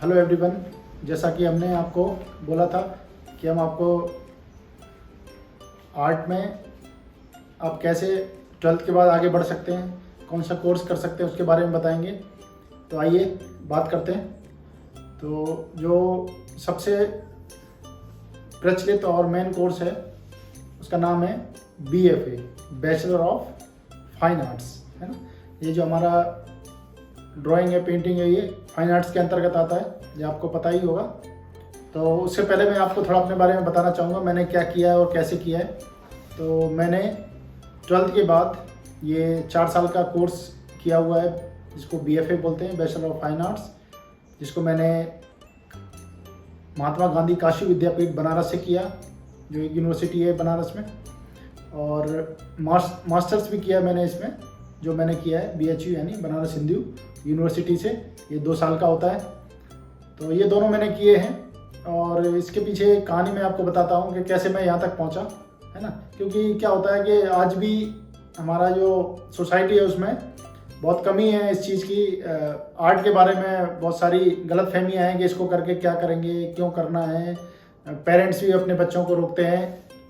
Hello everyone, जैसा कि हमने आपको बोला था कि हम आपको आर्ट में आप कैसे 12th के बाद आगे बढ़ सकते हैं, कौन सा कोर्स कर सकते हैं उसके बारे में बताएंगे। तो आइए बात करते हैं। तो जो सबसे प्रचलित और मेन कोर्स है उसका नाम है BFA, bachelor of fine arts, है ना। ये जो हमारा ड्राइंग है, पेंटिंग है, ये फाइन आर्ट्स के अंतर्गत आता है, ये आपको पता ही होगा। तो उससे पहले मैं आपको थोड़ा अपने बारे में बताना चाहूँगा मैंने क्या किया है और कैसे किया है। तो मैंने 12th के बाद ये 4 साल का कोर्स किया हुआ है जिसको BFA बोलते हैं, बैचलर ऑफ फाइन आर्ट्स, जिसको मैंने महात्मा गांधी काशी विद्यापीठ बनारस से किया, जो एक यूनिवर्सिटी है बनारस में। और मास्टर्स भी किया मैंने इसमें, जो मैंने किया है BHU यानी बनारस हिंदू यूनिवर्सिटी से, ये 2 साल का होता है। तो ये दोनों मैंने किए हैं और इसके पीछे कहानी मैं आपको बताता हूँ कि कैसे मैं यहाँ तक पहुँचा, है ना। क्योंकि क्या होता है कि आज भी हमारा जो सोसाइटी है उसमें बहुत कमी है इस चीज़ की। आर्ट के बारे में बहुत सारी गलत फहमियाँ हैं कि इसको करके क्या करेंगे, क्यों करना है। पेरेंट्स भी अपने बच्चों को रोकते हैं,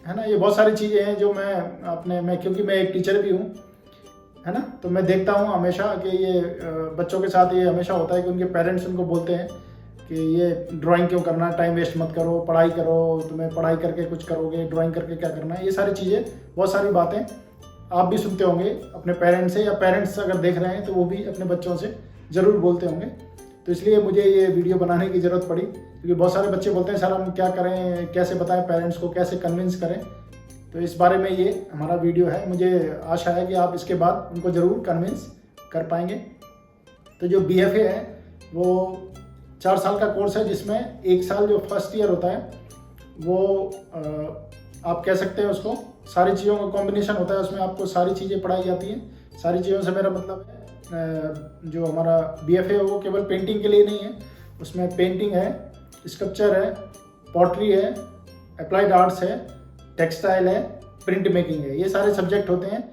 है ना। ये बहुत सारी चीज़ें हैं जो मैं क्योंकि मैं एक टीचर भी हूँ, है ना। तो मैं देखता हूँ हमेशा कि ये बच्चों के साथ ये हमेशा होता है कि उनके पेरेंट्स उनको बोलते हैं कि ये ड्राइंग क्यों करना, टाइम वेस्ट मत करो, पढ़ाई करो, तुम्हें पढ़ाई करके कुछ करोगे, ड्राइंग करके क्या करना है। ये सारी चीज़ें, बहुत सारी बातें आप भी सुनते होंगे अपने पेरेंट्स से, या पेरेंट्स अगर देख रहे हैं तो वो भी अपने बच्चों से ज़रूर बोलते होंगे। तो इसलिए मुझे ये वीडियो बनाने की ज़रूरत पड़ी, क्योंकि बहुत सारे बच्चे बोलते हैं सर हम क्या करें, कैसे बताएं पेरेंट्स को, कैसे कन्विंस करें। तो इस बारे में ये हमारा वीडियो है। मुझे आशा है कि आप इसके बाद उनको ज़रूर कन्विंस कर पाएंगे। तो जो BFA है वो 4 साल का कोर्स है, जिसमें 1 साल जो फर्स्ट ईयर होता है वो आप कह सकते हैं उसको सारी चीज़ों का कॉम्बिनेशन होता है। उसमें आपको सारी चीज़ें पढ़ाई जाती हैं। सारी चीज़ों से मेरा मतलब है जो हमारा BFA है वो केवल पेंटिंग के लिए नहीं है। उसमें पेंटिंग है, स्कल्पचर है, पॉटरी है, अप्लाइड आर्ट्स है, टेक्सटाइल है, प्रिंट मेकिंग है, ये सारे सब्जेक्ट होते हैं।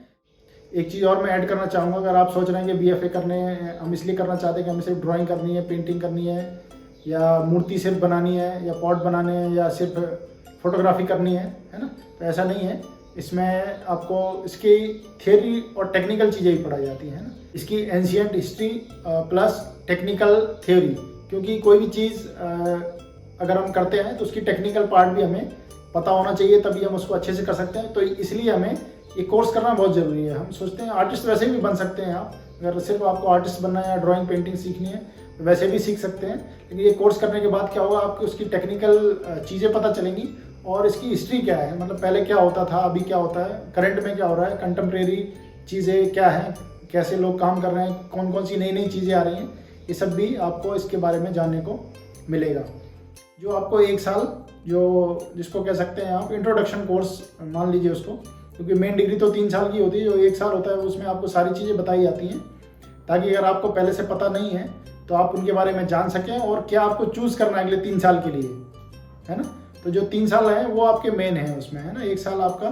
एक चीज़ और मैं ऐड करना चाहूँगा, अगर आप सोच रहे हैं कि BFA करने हम इसलिए करना चाहते हैं कि हमें सिर्फ ड्राइंग करनी है, पेंटिंग करनी है, या मूर्ति सिर्फ बनानी है, या पॉट बनाने हैं, या सिर्फ फोटोग्राफी करनी है ना, तो ऐसा नहीं है। इसमें आपको इसकी थियोरी और टेक्निकल चीज़ें भी पढ़ाई जाती हैं, है ना। इसकी ancient history plus technical theory, क्योंकि कोई भी चीज़ अगर हम करते हैं तो उसकी टेक्निकल पार्ट भी हमें पता होना चाहिए, तभी हम उसको अच्छे से कर सकते हैं। तो इसलिए हमें ये कोर्स करना बहुत ज़रूरी है। हम सोचते हैं आर्टिस्ट वैसे भी बन सकते हैं आप, अगर सिर्फ आपको आर्टिस्ट बनना है या ड्राइंग पेंटिंग सीखनी है तो वैसे भी सीख सकते हैं। लेकिन ये कोर्स करने के बाद क्या होगा, आपको उसकी टेक्निकल चीज़ें पता चलेंगी और इसकी हिस्ट्री क्या है, मतलब पहले क्या होता था, अभी क्या होता है, करंट में क्या हो रहा है, कंटेम्प्रेरी चीज़ें क्या हैं, कैसे लोग काम कर रहे हैं, कौन कौन सी नई नई चीज़ें आ रही हैं, ये सब भी आपको इसके बारे में जानने को मिलेगा। जो आपको 1 साल जिसको कह सकते हैं आप इंट्रोडक्शन कोर्स मान लीजिए उसको, क्योंकि मेन डिग्री तो 3 साल की होती है, जो 1 साल होता है उसमें आपको सारी चीज़ें बताई जाती हैं, ताकि अगर आपको पहले से पता नहीं है तो आप उनके बारे में जान सकें और क्या आपको चूज़ करना है अगले 3 साल के लिए, है ना। तो जो 3 साल हैं वो आपके मेन हैं उसमें, है ना। 1 साल आपका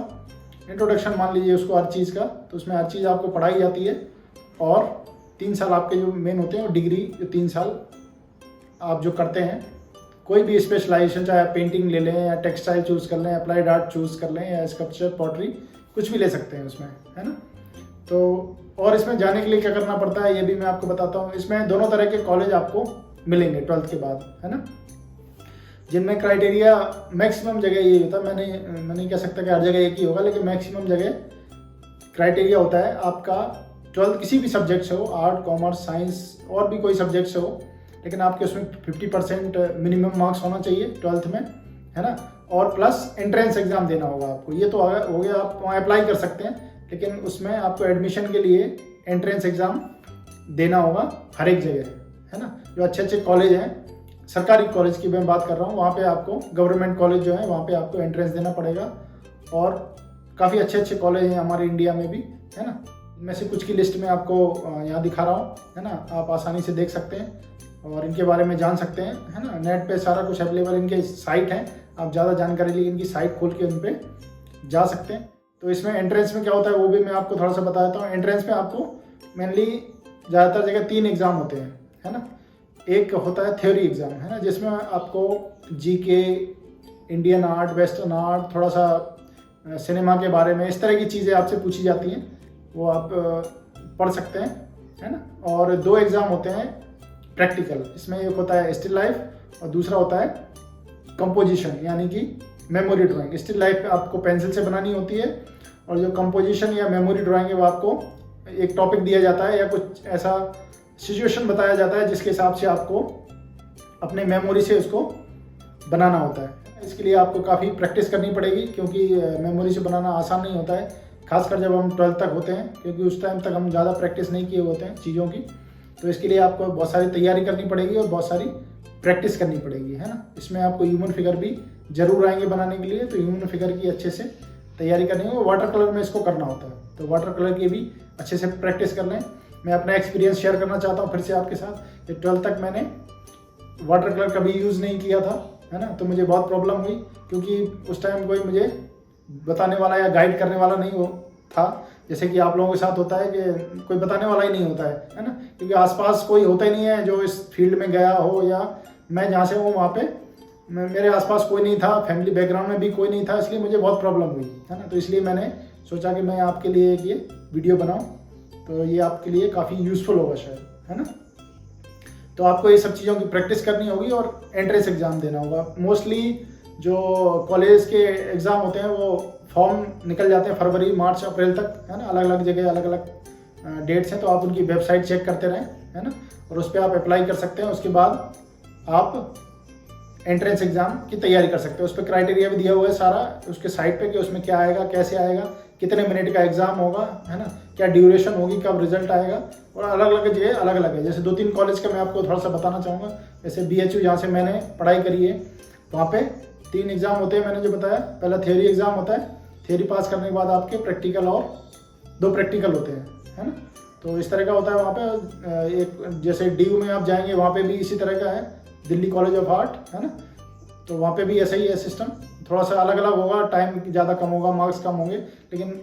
इंट्रोडक्शन मान लीजिए उसको हर चीज़ का, तो उसमें हर चीज़ आपको पढ़ाई जाती है। और 3 साल आपके जो मेन होते हैं, और डिग्री जो 3 साल आप जो करते हैं, कोई भी स्पेशलाइजेशन, चाहे आप पेंटिंग ले लें या टेक्सटाइल चूज़ कर लें, अप्लाइड आर्ट चूज़ कर लें, या स्कल्पचर, पॉटरी, कुछ भी ले सकते हैं उसमें, है ना। तो और इसमें जाने के लिए क्या करना पड़ता है ये भी मैं आपको बताता हूँ। इसमें दोनों तरह के कॉलेज आपको मिलेंगे 12th के बाद, है ना, जिनमें क्राइटेरिया मैक्सिमम जगह यही होता है। मैं नहीं कह सकता कि हर जगह एक ही होगा, लेकिन मैक्सिमम जगह क्राइटेरिया होता है आपका 12th किसी भी सब्जेक्ट से हो, आर्ट, कॉमर्स, साइंस और भी कोई सब्जेक्ट से हो, लेकिन आपके उसमें 50% मिनिमम मार्क्स होना चाहिए 12th में, है ना। और प्लस एंट्रेंस एग्ज़ाम देना होगा आपको। ये तो हो गया, आप वहाँ अप्लाई कर सकते हैं, लेकिन उसमें आपको एडमिशन के लिए एंट्रेंस एग्ज़ाम देना होगा हर एक जगह, है ना। जो अच्छे अच्छे कॉलेज हैं, सरकारी कॉलेज की मैं बात कर रहा हूँ, वहाँ पे आपको, गवर्नमेंट कॉलेज जो है वहाँ पे आपको एंट्रेंस देना पड़ेगा। और काफ़ी अच्छे अच्छे कॉलेज हैं हमारे इंडिया में भी, है ना। इनमें से कुछ की लिस्ट में आपको यहाँ दिखा रहा हूँ, है ना। आप आसानी से देख सकते हैं और इनके बारे में जान सकते हैं, है ना। नेट पे सारा कुछ अवेलेबल, इनके साइट हैं, आप ज़्यादा जानकारी लिए इनकी साइट खोल के उन पर जा सकते हैं। तो इसमें एंट्रेंस में क्या होता है वो भी मैं आपको थोड़ा सा बता देता हूँ। एंट्रेंस में आपको मेनली ज़्यादातर जगह 3 एग्ज़ाम होते हैं, है ना। एक होता है थ्योरी एग्ज़ाम, है ना, जिसमें आपको GK, Indian art, western art, थोड़ा सा सिनेमा के बारे में, इस तरह की चीज़ें आपसे पूछी जाती हैं, वो आप पढ़ सकते हैं, है ना। और 2 एग्ज़ाम होते हैं प्रैक्टिकल, इसमें एक होता है स्टिल लाइफ और दूसरा होता है कंपोजिशन, यानी कि मेमोरी ड्राइंग। स्टिल लाइफ आपको पेंसिल से बनानी होती है और जो कंपोजिशन या मेमोरी ड्राइंग है वो आपको एक टॉपिक दिया जाता है या कुछ ऐसा सिचुएशन बताया जाता है जिसके हिसाब से आपको अपने मेमोरी से उसको बनाना होता है। इसके लिए आपको काफ़ी प्रैक्टिस करनी पड़ेगी, क्योंकि मेमोरी से बनाना आसान नहीं होता है, खासकर जब हम 12th तक होते हैं, क्योंकि उस टाइम तक हम ज़्यादा प्रैक्टिस नहीं किए होते हैं चीज़ों की। तो इसके लिए आपको बहुत सारी तैयारी करनी पड़ेगी और बहुत सारी प्रैक्टिस करनी पड़ेगी, है ना। इसमें आपको ह्यूमन फिगर भी जरूर आएंगे बनाने के लिए, तो ह्यूमन फिगर की अच्छे से तैयारी करनी है। वाटर कलर में इसको करना होता है, तो वाटर कलर की भी अच्छे से प्रैक्टिस कर लें। मैं अपना एक्सपीरियंस शेयर करना चाहता हूँ फिर से आपके साथ कि 12th तक मैंने वाटर कलर कभी यूज़ नहीं किया था, है ना। तो मुझे बहुत प्रॉब्लम हुई, क्योंकि उस टाइम कोई मुझे बताने वाला या गाइड करने वाला नहीं था, जैसे कि आप लोगों के साथ होता है कि कोई बताने वाला ही नहीं होता है ना, क्योंकि आसपास कोई होता ही नहीं है जो इस फील्ड में गया हो, या मैं जहाँ से हूँ वहाँ पे मेरे आसपास कोई नहीं था, फैमिली बैकग्राउंड में भी कोई नहीं था, इसलिए मुझे बहुत प्रॉब्लम हुई, है ना। तो इसलिए मैंने सोचा कि मैं आपके लिए एक ये वीडियो बनाऊँ, तो ये आपके लिए काफ़ी यूज़फुल होगा शायद, है ना। तो आपको ये सब चीज़ों की प्रैक्टिस करनी होगी और एंट्रेंस एग्ज़ाम देना होगा। मोस्टली जो कॉलेज के एग्ज़ाम होते हैं वो फॉर्म निकल जाते हैं फरवरी, मार्च, अप्रैल तक, है ना। अलग अलग जगह अलग अलग डेट्स हैं, तो आप उनकी वेबसाइट चेक करते रहें, है ना, और उस पर आप अप्लाई कर सकते हैं। उसके बाद आप एंट्रेंस एग्ज़ाम की तैयारी कर सकते हैं। उस पर क्राइटेरिया भी दिया हुआ है सारा उसके साइट पे कि उसमें क्या आएगा, कैसे आएगा, कितने मिनट का एग्ज़ाम होगा, है ना, क्या ड्यूरेशन होगी, कब रिजल्ट आएगा, और अलग अलग जगह अलग अलग है। जैसे 2-3 कॉलेज का मैं आपको थोड़ा सा बताना चाहूँगा। जैसे BHU जहाँ से मैंने पढ़ाई करी है, वहाँ पे 3 एग्ज़ाम होते हैं, मैंने जो बताया। पहला थ्योरी एग्ज़ाम होता है, थ्योरी पास करने के बाद आपके प्रैक्टिकल और 2 प्रैक्टिकल होते हैं, है ना। तो इस तरह का होता है वहाँ पे। एक जैसे DU में आप जाएंगे, वहाँ पे भी इसी तरह का है, दिल्ली कॉलेज ऑफ आर्ट, है ना। तो वहाँ पे भी ऐसा ही है सिस्टम, थोड़ा सा अलग अलग होगा, टाइम ज़्यादा कम होगा, मार्क्स कम होंगे, लेकिन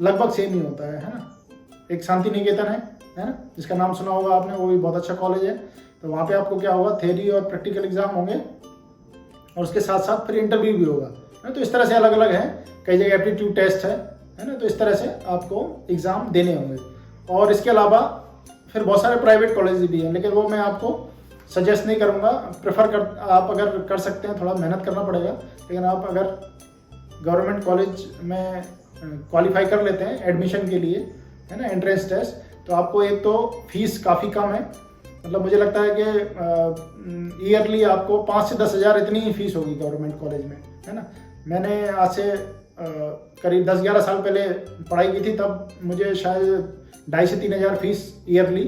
लगभग सेम ही होता है ना। एक शांति निकेतन है ना, जिसका नाम सुना होगा आपने, वो भी बहुत अच्छा कॉलेज है। तो वहाँ पे आपको क्या होगा, थ्योरी और प्रैक्टिकल एग्जाम होंगे और उसके साथ साथ फिर इंटरव्यू भी होगा, है ना। तो इस तरह से अलग अलग है, कई जगह एप्टीट्यूड टेस्ट है ना। तो इस तरह से आपको एग्ज़ाम देने होंगे। और इसके अलावा फिर बहुत सारे प्राइवेट कॉलेज भी हैं, लेकिन वो मैं आपको सजेस्ट नहीं करूँगा। आप अगर कर सकते हैं, थोड़ा मेहनत करना पड़ेगा, लेकिन आप अगर गवर्नमेंट कॉलेज में क्वालिफाई कर लेते हैं एडमिशन के लिए, है ना, एंट्रेंस टेस्ट, तो आपको एक तो फीस काफ़ी कम है। मतलब मुझे लगता है कि ईयरली आपको 5 से 10 हज़ार इतनी ही फीस होगी गवर्नमेंट कॉलेज में, है ना। मैंने आज से करीब 10-11 साल पहले पढ़ाई की थी, तब मुझे शायद 2.5 से 3 हज़ार फीस ईयरली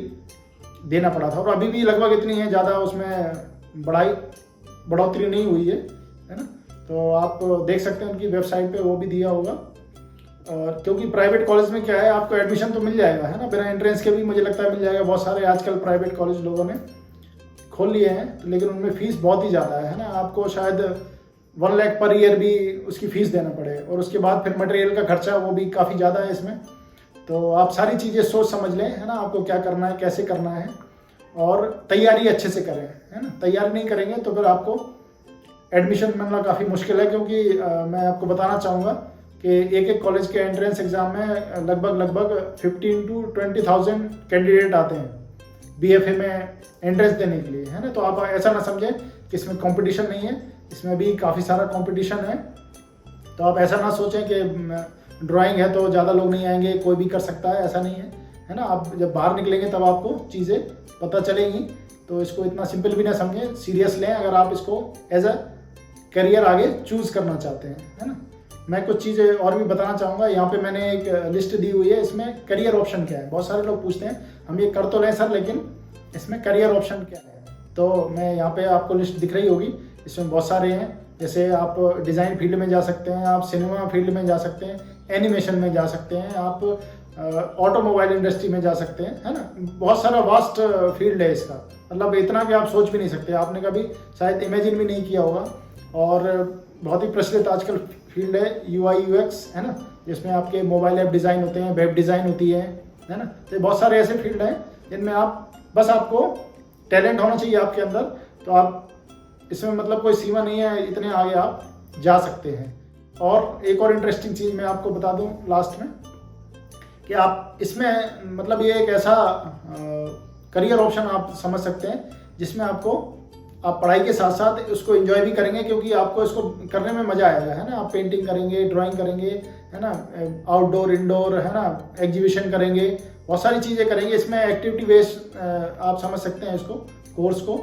देना पड़ा था, और अभी भी लगभग इतनी है, ज़्यादा उसमें बढ़ोतरी नहीं हुई है ना। तो आप देख सकते हैं उनकी वेबसाइट पे, वो भी दिया होगा। और क्योंकि प्राइवेट कॉलेज में क्या है, आपको एडमिशन तो मिल जाएगा, है ना, बिना एंट्रेंस के भी मुझे लगता है मिल जाएगा। बहुत सारे आजकल प्राइवेट कॉलेज लोगों ने खोल लिए हैं, तो लेकिन उनमें फ़ीस बहुत ही ज़्यादा है ना। आपको शायद 1 लाख पर ईयर भी उसकी फ़ीस देना पड़े, और उसके बाद फिर मटेरियल का खर्चा वो भी काफ़ी ज़्यादा है इसमें। तो आप सारी चीज़ें सोच समझ लें, है ना, आपको क्या करना है, कैसे करना है, और तैयारी अच्छे से करें, है ना। तैयारी नहीं करेंगे तो फिर आपको एडमिशन मिलना काफ़ी मुश्किल है, क्योंकि मैं आपको बताना चाहूँगा कि एक कॉलेज के एंट्रेंस एग्ज़ाम में लगभग 15 to 20,000 कैंडिडेट आते हैं BFA में एंट्रेंस देने के लिए, है ना। तो आप ऐसा ना समझें कि इसमें कंपटीशन नहीं है, इसमें भी काफ़ी सारा कंपटीशन है। तो आप ऐसा ना सोचें कि ड्राइंग है तो ज़्यादा लोग नहीं आएंगे, कोई भी कर सकता है, ऐसा नहीं है ना। आप जब बाहर निकलेंगे तब आपको चीज़ें पता चलेंगी। तो इसको इतना सिंपल भी ना समझें, सीरियस लें अगर आप इसको एज अ करियर आगे चूज़ करना चाहते हैं, है ना। मैं कुछ चीज़ें और भी बताना चाहूँगा। यहाँ पे मैंने एक लिस्ट दी हुई है, इसमें करियर ऑप्शन क्या है। बहुत सारे लोग पूछते हैं हम ये कर तो रहे सर, लेकिन इसमें करियर ऑप्शन क्या है। तो मैं यहाँ पे आपको लिस्ट दिख रही होगी, इसमें बहुत सारे हैं। जैसे आप डिज़ाइन फील्ड में जा सकते हैं, आप सिनेमा फील्ड में जा सकते हैं, एनिमेशन में जा सकते हैं, आप ऑटोमोबाइल इंडस्ट्री में जा सकते हैं, है ना। बहुत सारा वास्ट फील्ड है इसका, मतलब इतना कि आप सोच भी नहीं सकते, आपने कभी शायद इमेजिन भी नहीं किया होगा। और बहुत ही प्रचलित आजकल फील्ड है UI UX, है ना, जिसमें आपके मोबाइल ऐप डिज़ाइन होते हैं, वेब डिज़ाइन होती है ना। तो बहुत सारे ऐसे फील्ड हैं जिनमें आप बस आपको टैलेंट होना चाहिए आपके अंदर, तो आप इसमें मतलब कोई सीमा नहीं है, इतने आगे आप जा सकते हैं। और एक और इंटरेस्टिंग चीज़ मैं आपको बता दूं लास्ट में, कि आप इसमें मतलब ये एक ऐसा करियर ऑप्शन आप समझ सकते हैं जिसमें आपको आप पढ़ाई के साथ साथ उसको एंजॉय भी करेंगे, क्योंकि आपको इसको करने में मज़ा आएगा, है ना। आप पेंटिंग करेंगे, ड्राइंग करेंगे, है ना, आउटडोर इंडोर, है ना, एग्जीबिशन करेंगे, बहुत सारी चीज़ें करेंगे। इसमें एक्टिविटी बेस्ड आप समझ सकते हैं इसको, कोर्स को।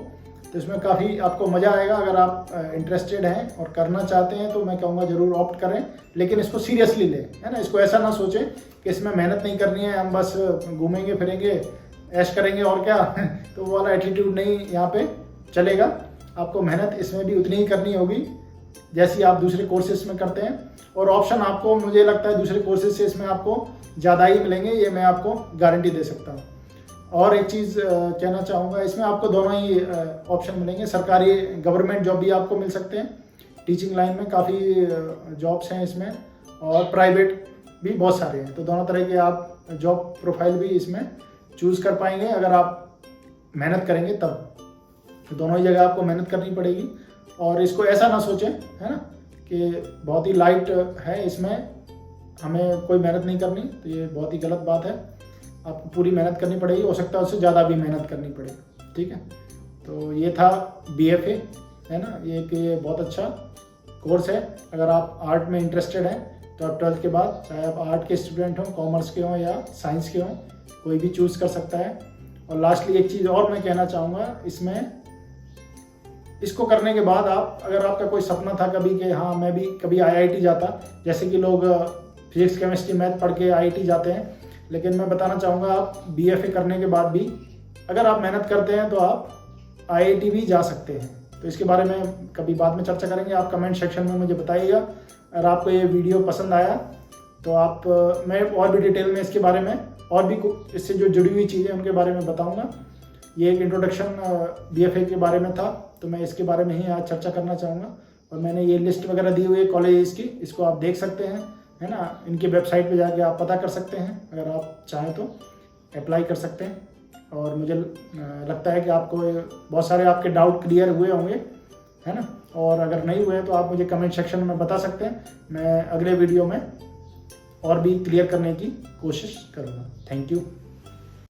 तो इसमें काफ़ी आपको मज़ा आएगा। अगर आप इंटरेस्टेड हैं और करना चाहते हैं तो मैं कहूँगा ज़रूर ऑप्ट करें, लेकिन इसको सीरियसली लें, है ना। इसको ऐसा ना सोचें कि इसमें मेहनत नहीं करनी है, हम बस घूमेंगे फिरेंगे, ऐश करेंगे और क्या तो वो वाला एटीट्यूड नहीं यहाँ पे चलेगा। आपको मेहनत इसमें भी उतनी ही करनी होगी जैसी आप दूसरे कोर्सेज में करते हैं, और ऑप्शन आपको मुझे लगता है दूसरे कोर्सेज से इसमें आपको ज़्यादा ही मिलेंगे, ये मैं आपको गारंटी दे सकता हूँ। और एक चीज़ कहना चाहूँगा, इसमें आपको दोनों ही ऑप्शन मिलेंगे। सरकारी गवर्नमेंट जॉब भी आपको मिल सकते हैं, टीचिंग लाइन में काफ़ी जॉब्स हैं इसमें, और प्राइवेट भी बहुत सारे हैं। तो दोनों तरह के आप जॉब प्रोफाइल भी इसमें चूज़ कर पाएंगे अगर आप मेहनत करेंगे तब। तो दोनों ही जगह आपको मेहनत करनी पड़ेगी, और इसको ऐसा ना सोचें, है ना, कि बहुत ही लाइट है, इसमें हमें कोई मेहनत नहीं करनी, तो ये बहुत ही गलत बात है। आपको पूरी मेहनत करनी पड़ेगी, हो सकता है उससे ज़्यादा भी मेहनत करनी पड़ेगी, ठीक है। तो ये था BFA, है ना। ये बहुत अच्छा कोर्स है। अगर आप आर्ट में इंटरेस्टेड हैं तो आप 12th के बाद, चाहे आप आर्ट के स्टूडेंट हों, कॉमर्स के हों या साइंस के हों, कोई भी चूज़ कर सकता है। और लास्टली एक चीज़ और मैं कहना चाहूँगा, इसको करने के बाद आप, अगर आपका कोई सपना था कभी कि हाँ मैं भी कभी IIT जाता, जैसे कि लोग फिजिक्स केमिस्ट्री मैथ पढ़ के IIT जाते हैं, लेकिन मैं बताना चाहूँगा आप BFA करने के बाद भी अगर आप मेहनत करते हैं तो आप IIT भी जा सकते हैं। तो इसके बारे में कभी बाद में चर्चा करेंगे। आप कमेंट सेक्शन में मुझे बताइएगा। अगर आपको ये वीडियो पसंद आया तो आप मैं और भी डिटेल में इसके बारे में और भी इससे जो जुड़ी हुई चीज़ें उनके बारे में बताऊँगा। ये एक इंट्रोडक्शन BFA के बारे में था, तो मैं इसके बारे में ही आज चर्चा करना चाहूँगा। और मैंने ये लिस्ट वगैरह दी हुई है कॉलेज की, इसको आप देख सकते हैं, है ना। इनकी वेबसाइट पे जाके आप पता कर सकते हैं, अगर आप चाहें तो अप्लाई कर सकते हैं। और मुझे लगता है कि आपको बहुत सारे आपके डाउट क्लियर हुए होंगे, है ना। और अगर नहीं हुए तो आप मुझे कमेंट सेक्शन में बता सकते हैं, मैं अगले वीडियो में और भी क्लियर करने की कोशिश करूँगा। Thank you.